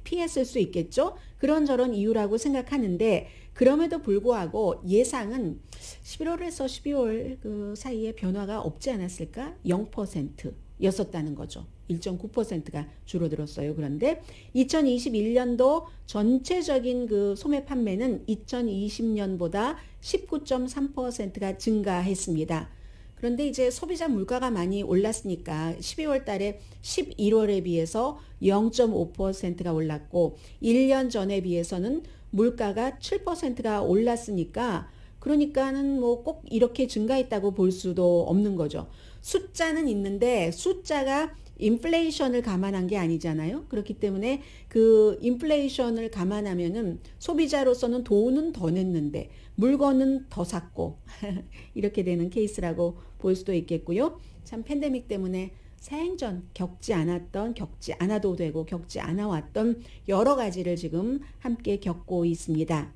Speaker 4: 피했을 수 있겠죠. 그런저런 이유라고 생각하는데, 그럼에도 불구하고 예상은 11월에서 12월 그 사이에 변화가 없지 않았을까? 0% 였었다는 거죠. 1.9%가 줄어들었어요. 그런데 2021년도 전체적인 그 소매 판매는 2020년보다 19.3%가 증가했습니다. 그런데 이제 소비자 물가가 많이 올랐으니까 12월 달에 11월에 비해서 0.5%가 올랐고, 1년 전에 비해서는 물가가 7%가 올랐으니까, 그러니까는 뭐 꼭 이렇게 증가했다고 볼 수도 없는 거죠. 숫자는 있는데 숫자가 인플레이션을 감안한 게 아니잖아요. 그렇기 때문에 그 인플레이션을 감안하면은 소비자로서는 돈은 더 냈는데 물건은 더 샀고 이렇게 되는 케이스라고 볼 수도 있겠고요. 참 팬데믹 때문에 생전 겪지 않아도 되고 겪지 않아 왔던 여러 가지를 지금 함께 겪고 있습니다.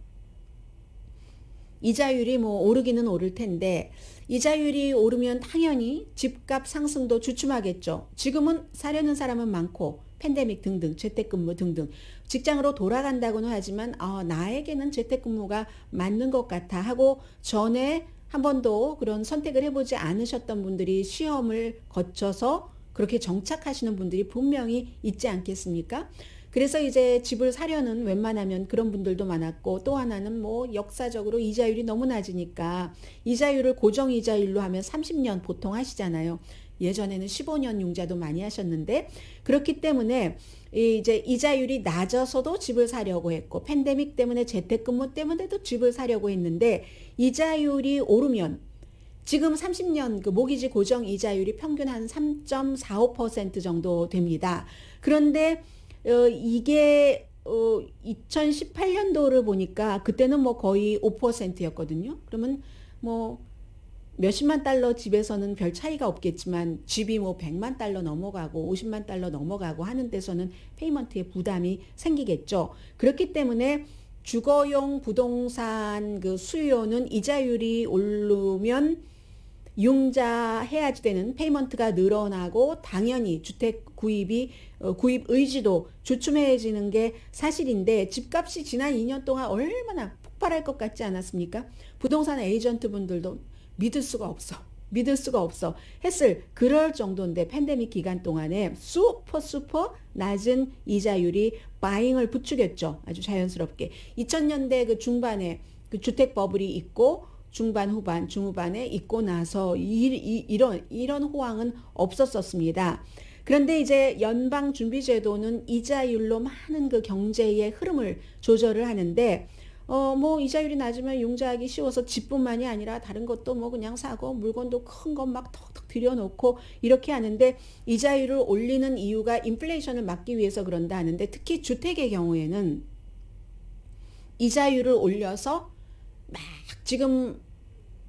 Speaker 4: 이자율이 뭐 오르기는 오를 텐데, 이자율이 오르면 당연히 집값 상승도 주춤하겠죠. 지금은 사려는 사람은 많고 팬데믹 등등 재택근무 등등 직장으로 돌아간다고는 하지만 나에게는 재택근무가 맞는 것 같아 하고 전에 한 번도 그런 선택을 해보지 않으셨던 분들이 시험을 거쳐서 그렇게 정착하시는 분들이 분명히 있지 않겠습니까? 그래서 이제 집을 사려는 웬만하면 그런 분들도 많았고, 또 하나는 뭐 역사적으로 이자율이 너무 낮으니까 이자율을 고정이자율로 하면 30년 보통 하시잖아요. 예전에는 15년 융자도 많이 하셨는데, 그렇기 때문에 이제 이자율이 낮아서도 집을 사려고 했고, 팬데믹 때문에 재택근무 때문에도 집을 사려고 했는데, 이자율이 오르면 지금 30년 그 모기지 고정 이자율이 평균 한 3.45% 정도 됩니다. 그런데 이게 2018년도를 보니까 그때는 뭐 거의 5%였거든요. 그러면 뭐 몇십만 달러 집에서는 별 차이가 없겠지만, 집이 뭐 100만 달러 넘어가고 50만 달러 넘어가고 하는 데서는 페이먼트에 부담이 생기겠죠. 그렇기 때문에 주거용 부동산 그 수요는 이자율이 오르면 융자해야지 되는 페이먼트가 늘어나고, 당연히 주택 구입 의지도 주춤해지는 게 사실인데, 집값이 지난 2년 동안 얼마나 폭발할 것 같지 않았습니까? 부동산 에이전트 분들도 믿을 수가 없어 했을 그럴 정도인데, 팬데믹 기간 동안에 슈퍼 낮은 이자율이 바잉을 부추겼죠. 아주 자연스럽게 2000년대 그 중반에 그 주택 버블이 있고 중반 후반 중후반에 있고 나서 이런 호황은 없었습니다. 그런데 이제 연방준비제도는 이자율로 많은 그 경제의 흐름을 조절을 하는데, 뭐 이자율이 낮으면 융자하기 쉬워서 집뿐만이 아니라 다른 것도 뭐 그냥 사고 물건도 큰 것 막 턱턱 들여놓고 이렇게 하는데, 이자율을 올리는 이유가 인플레이션을 막기 위해서 그런다 하는데, 특히 주택의 경우에는 이자율을 올려서 막 지금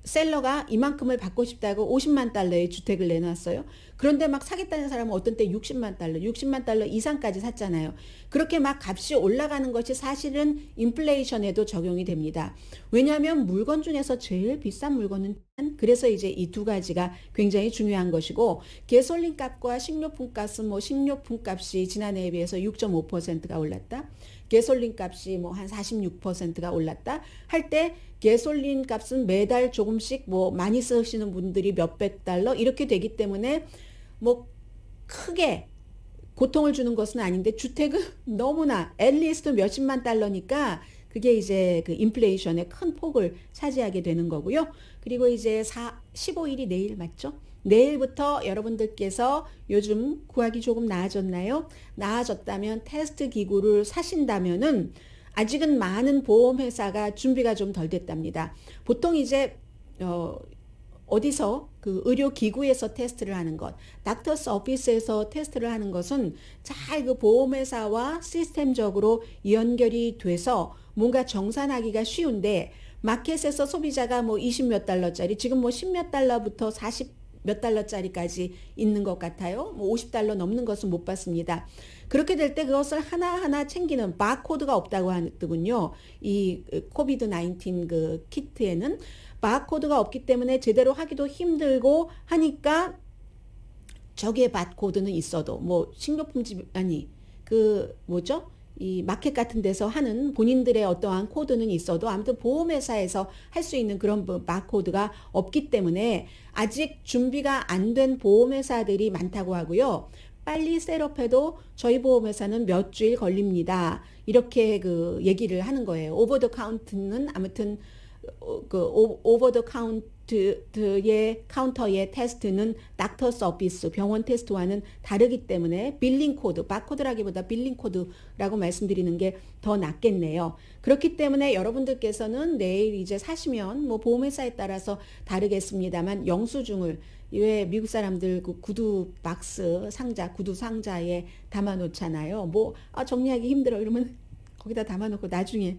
Speaker 4: 셀러가 이만큼을 받고 싶다고 50만 달러의 주택을 내놨어요. 그런데 막 사겠다는 사람은 어떤 때 60만 달러, 60만 달러 이상까지 샀잖아요. 그렇게 막 값이 올라가는 것이 사실은 인플레이션에도 적용이 됩니다. 왜냐하면 물건 중에서 제일 비싼 물건은, 그래서 이제 이 두 가지가 굉장히 중요한 것이고, 가솔린 값과 식료품 값은 뭐 식료품 값이 지난해에 비해서 6.5%가 올랐다. 가솔린 값이 뭐 한 46%가 올랐다 할 때, 가솔린 값은 매달 조금씩 뭐 많이 쓰시는 분들이 몇백 달러 이렇게 되기 때문에 뭐 크게 고통을 주는 것은 아닌데, 주택은 너무나 앨리스트 몇십만 달러니까 그게 이제 그 인플레이션의 큰 폭을 차지하게 되는 거고요. 그리고 이제 15일이 내일 맞죠? 내일부터 여러분들께서 요즘 구하기 조금 나아졌나요? 나아졌다면 테스트 기구를 사신다면은 아직은 많은 보험회사가 준비가 좀 덜 됐답니다. 보통 이제 어디서 그 의료기구에서 테스트를 하는 것, 닥터스 오피스에서 테스트를 하는 것은 잘 그 보험회사와 시스템적으로 연결이 돼서 뭔가 정산하기가 쉬운데, 마켓에서 소비자가 뭐 20 몇 달러짜리, 지금 뭐 10 몇 달러부터 40 몇 달러짜리까지 있는 것 같아요. 뭐 50달러 넘는 것은 못 봤습니다. 그렇게 될 때 그것을 하나하나 챙기는 바코드가 없다고 하더군요. 이 코비드 19 그 키트에는 바코드가 없기 때문에 제대로 하기도 힘들고 하니까, 저기에 바코드는 있어도 뭐 식료품집, 아니 그 뭐죠? 이 마켓 같은 데서 하는 본인들의 어떠한 코드는 있어도 아무튼 보험회사에서 할 수 있는 그런 바코드가 없기 때문에 아직 준비가 안 된 보험회사들이 많다고 하고요. 빨리 셋업해도 저희 보험회사는 몇 주일 걸립니다. 이렇게 그 얘기를 하는 거예요. 오버 더 카운트는 아무튼 그 오버 더 카운트의 카운터의 테스트는 닥터스 오피스 병원 테스트와는 다르기 때문에 빌링 코드, 바코드라기보다 빌링 코드라고 말씀드리는 게 더 낫겠네요. 그렇기 때문에 여러분들께서는 내일 이제 사시면 뭐 보험회사에 따라서 다르겠습니다만, 영수증을 왜 미국 사람들 그 구두 박스 상자, 구두 상자에 담아 놓잖아요. 뭐 정리하기 힘들어 이러면 거기다 담아놓고 나중에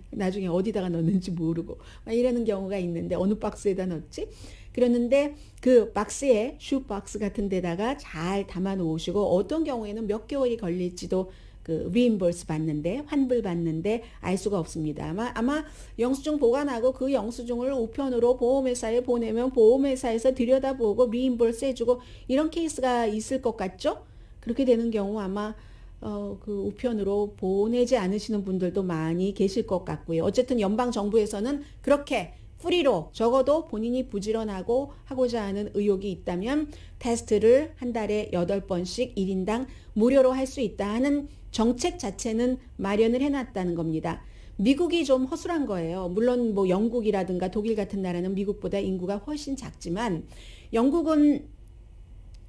Speaker 4: 어디다가 넣는지 모르고 막 이러는 경우가 있는데, 어느 박스에다 넣지? 그러는데 그 박스에 슈 박스 같은 데다가 잘 담아 놓으시고, 어떤 경우에는 몇 개월이 걸릴지도 그 리임버스 받는데, 환불 받는데 알 수가 없습니다. 아마 영수증 보관하고 그 영수증을 우편으로 보험회사에 보내면 보험회사에서 들여다보고 리임버스 해주고 이런 케이스가 있을 것 같죠? 그렇게 되는 경우 아마 그 우편으로 보내지 않으시는 분들도 많이 계실 것 같고요. 어쨌든 연방정부에서는 그렇게 프리로, 적어도 본인이 부지런하고 하고자 하는 의욕이 있다면 테스트를 한 달에 8번씩 1인당 무료로 할 수 있다 하는 정책 자체는 마련을 해놨다는 겁니다. 미국이 좀 허술한 거예요. 물론 뭐 영국이라든가 독일 같은 나라는 미국보다 인구가 훨씬 작지만, 영국은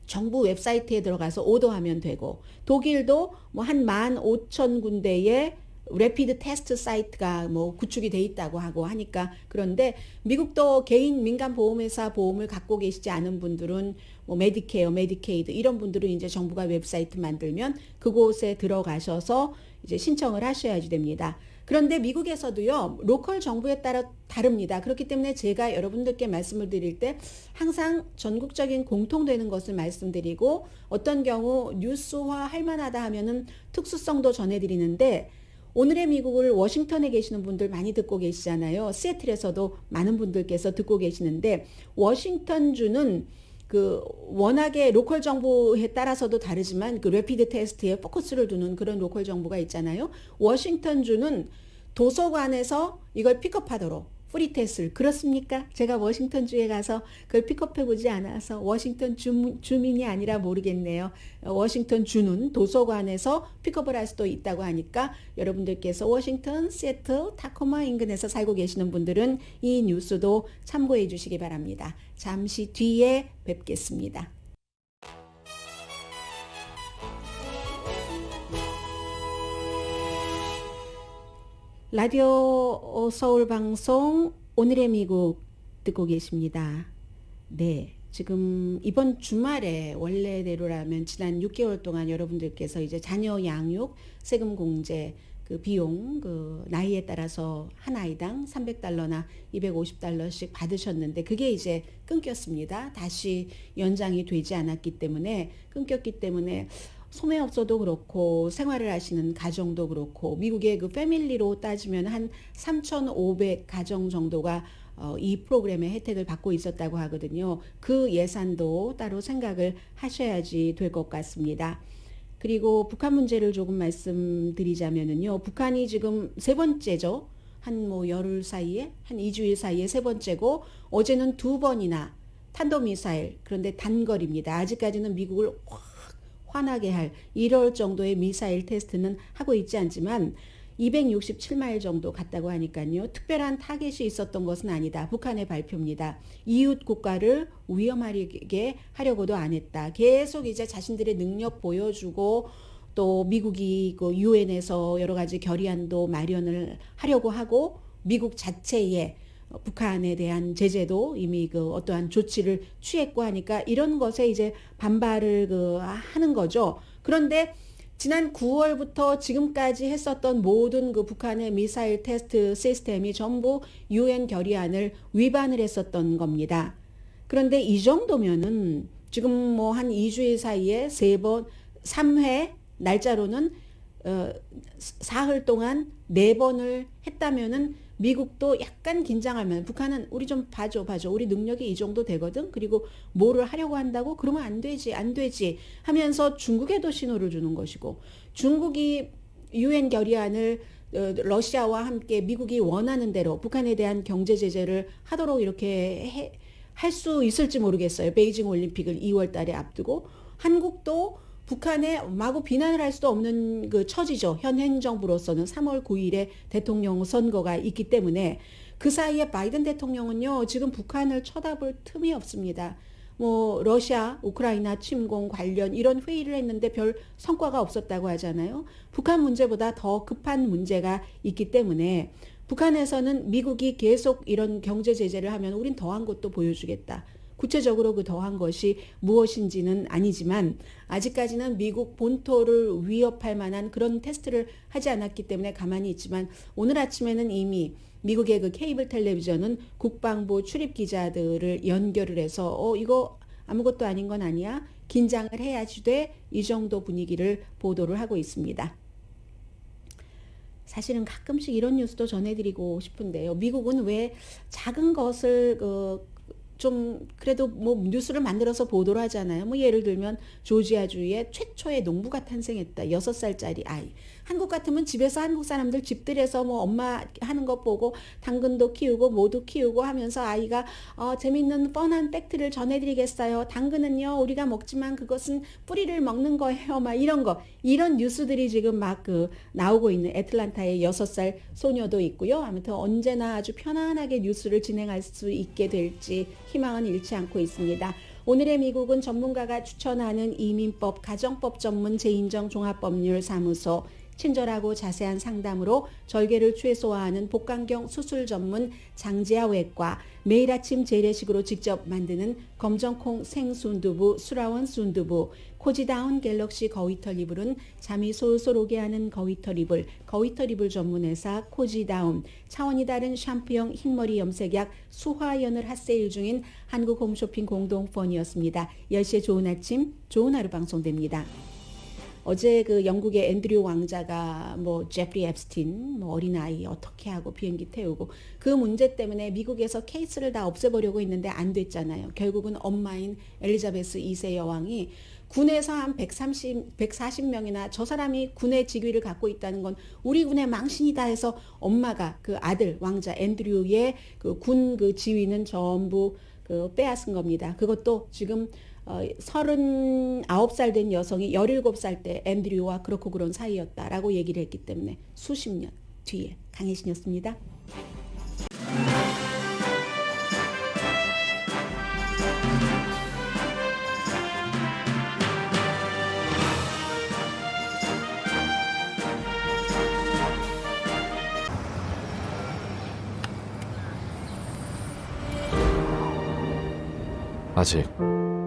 Speaker 4: 정부 웹사이트에 들어가서 오더하면 되고, 독일도 뭐 한 15,000군데의 래피드 테스트 사이트가 뭐 구축이 돼 있다고 하고 하니까. 그런데 미국도 개인 민간 보험회사 보험을 갖고 계시지 않은 분들은 뭐 메디케어, 메디케이드 이런 분들은 이제 정부가 웹사이트 만들면 그곳에 들어가셔서 이제 신청을 하셔야지 됩니다. 그런데 미국에서도요, 로컬 정부에 따라 다릅니다. 그렇기 때문에 제가 여러분들께 말씀을 드릴 때 항상 전국적인 공통되는 것을 말씀드리고, 어떤 경우 뉴스화 할 만하다 하면은 특수성도 전해드리는데, 오늘의 미국을 워싱턴에 계시는 분들 많이 듣고 계시잖아요. 시애틀에서도 많은 분들께서 듣고 계시는데, 워싱턴주는 그 워낙에 로컬 정부에 따라서도 다르지만 그 래피드 테스트에 포커스를 두는 그런 로컬 정부가 있잖아요. 워싱턴주는 도서관에서 이걸 픽업하도록 프리 테스트를, 그렇습니까? 제가 워싱턴주에 가서 그걸 픽업해 보지 않아서 워싱턴 주민이 아니라 모르겠네요. 워싱턴주는 도서관에서 픽업을 할 수도 있다고 하니까, 여러분들께서 워싱턴, 시애틀, 타코마 인근에서 살고 계시는 분들은 이 뉴스도 참고해 주시기 바랍니다. 잠시 뒤에 뵙겠습니다. 라디오 서울 방송 오늘의 미국 듣고 계십니다. 네, 지금 이번 주말에 원래대로라면 지난 6개월 동안 여러분들께서 이제 자녀 양육, 세금 공제, 그 비용 그 나이에 따라서 한 아이당 $300나 $250씩 받으셨는데 그게 이제 끊겼습니다. 다시 연장이 되지 않았기 때문에 끊겼기 때문에 소매업소도 그렇고 생활을 하시는 가정도 그렇고 미국의 그 패밀리로 따지면 한 3,500 가정 정도가 이 프로그램의 혜택을 받고 있었다고 하거든요. 그 예산도 따로 생각을 하셔야지 될 것 같습니다. 그리고 북한 문제를 조금 말씀드리자면은요. 북한이 지금 세 번째죠. 한 뭐 열흘 사이에 한 2주일 사이에 세 번째고 어제는 2번이나 탄도미사일 그런데 단거리입니다. 아직까지는 미국을 확 화나게 할 이럴 정도의 미사일 테스트는 하고 있지 않지만 267마일 정도 갔다고 하니까요. 특별한 타겟이 있었던 것은 아니다. 북한의 발표입니다. 이웃 국가를 위험하게 하려고도 안 했다. 계속 이제 자신들의 능력 보여주고 또 미국이 그 유엔에서 여러 가지 결의안도 마련을 하려고 하고 미국 자체에 북한에 대한 제재도 이미 그 어떠한 조치를 취했고 하니까 이런 것에 이제 반발을 하는 거죠. 그런데 지난 9월부터 지금까지 했었던 모든 그 북한의 미사일 테스트 시스템이 전부 유엔 결의안을 위반을 했었던 겁니다. 그런데 이 정도면은 지금 뭐 한 2주일 사이에 3번, 3회 날짜로는 사흘 동안 4번을 했다면은 미국도 약간 긴장하면 북한은 우리 좀 봐줘 우리 능력이 이 정도 되거든 그리고 뭐를 하려고 한다고 그러면 안 되지 하면서 중국에도 신호를 주는 것이고 중국이 유엔 결의안을 러시아와 함께 미국이 원하는 대로 북한에 대한 경제 제재를 하도록 이렇게 할 수 있을지 모르겠어요. 베이징 올림픽을 2월 달에 앞두고 한국도 북한에 마구 비난을 할 수도 없는 그 처지죠. 현 행정부로서는 3월 9일에 대통령 선거가 있기 때문에 그 사이에 바이든 대통령은요, 지금 북한을 쳐다볼 틈이 없습니다. 뭐 러시아, 우크라이나 침공 관련 이런 회의를 했는데 별 성과가 없었다고 하잖아요. 북한 문제보다 더 급한 문제가 있기 때문에 북한에서는 미국이 계속 이런 경제 제재를 하면 우린 더한 것도 보여주겠다. 구체적으로 그 더한 것이 무엇인지는 아니지만 아직까지는 미국 본토를 위협할 만한 그런 테스트를 하지 않았기 때문에 가만히 있지만 오늘 아침에는 이미 미국의 그 케이블 텔레비전은 국방부 출입 기자들을 연결을 해서 이거 아무것도 아닌 건 아니야? 긴장을 해야지 돼? 이 정도 분위기를 보도를 하고 있습니다. 사실은 가끔씩 이런 뉴스도 전해드리고 싶은데요. 미국은 왜 작은 것을 좀 그래도 뭐 뉴스를 만들어서 보도를 하잖아요. 뭐 예를 들면 조지아주에 최초의 농부가 탄생했다. 6살짜리 아이. 한국 같으면 집에서 한국 사람들 집들에서 뭐 엄마 하는 거 보고 당근도 키우고 모두 키우고 하면서 아이가 재밌는 뻔한 팩트를 전해드리겠어요. 당근은요 우리가 먹지만 그것은 뿌리를 먹는 거예요. 막 이런 뉴스들이 지금 막 나오고 있는 애틀란타의 6살 소녀도 있고요. 아무튼 언제나 아주 편안하게 뉴스를 진행할 수 있게 될지 희망은 잃지 않고 있습니다. 오늘의 미국은 전문가가 추천하는 이민법, 가정법 전문 재인정 종합법률사무소, 친절하고 자세한 상담으로 절개를 최소화하는 복강경 수술 전문 장지아 외과, 매일 아침 재래식으로 직접 만드는 검정콩 생순두부, 수라원 순두부, 코지다운 갤럭시 거위털 이불은 잠이 솔솔 오게 하는 거위털 이불 전문회사 코지다운, 차원이 다른 샴푸형 흰머리 염색약 수화연을 핫세일 중인 한국 홈쇼핑 공동펀이었습니다. 10시에 좋은 아침, 좋은 하루 방송됩니다. 어제 그 영국의 앤드류 왕자가 뭐 제프리 앱스틴 뭐 어린아이 어떻게 하고 비행기 태우고 그 문제 때문에 미국에서 케이스를 다 없애보려고 했는데 안 됐잖아요. 결국은 엄마인 엘리자베스 2세 여왕이 군에서 한 140명이나 저 사람이 군의 직위를 갖고 있다는 건 우리 군의 망신이다 해서 엄마가 그 아들 왕자 앤드류의 그 군 그 지위는 전부 빼앗은 겁니다. 그것도 지금 39살 된 여성이 17살 때 앤드류와 그렇고 그런 사이였다라고 얘기를 했기 때문에 수십 년 뒤에 강혜신이었습니다.
Speaker 3: 아직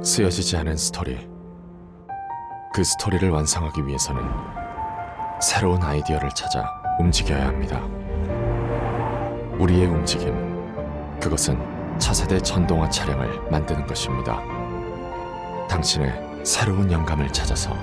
Speaker 3: 쓰여지지 않은 스토리. 그 스토리를 완성하기 위해서는 새로운 아이디어를 찾아 움직여야 합니다. 우리의 움직임, 그것은 차세대 전동화 차량을 만드는 것입니다. 당신의 새로운 영감을 찾아서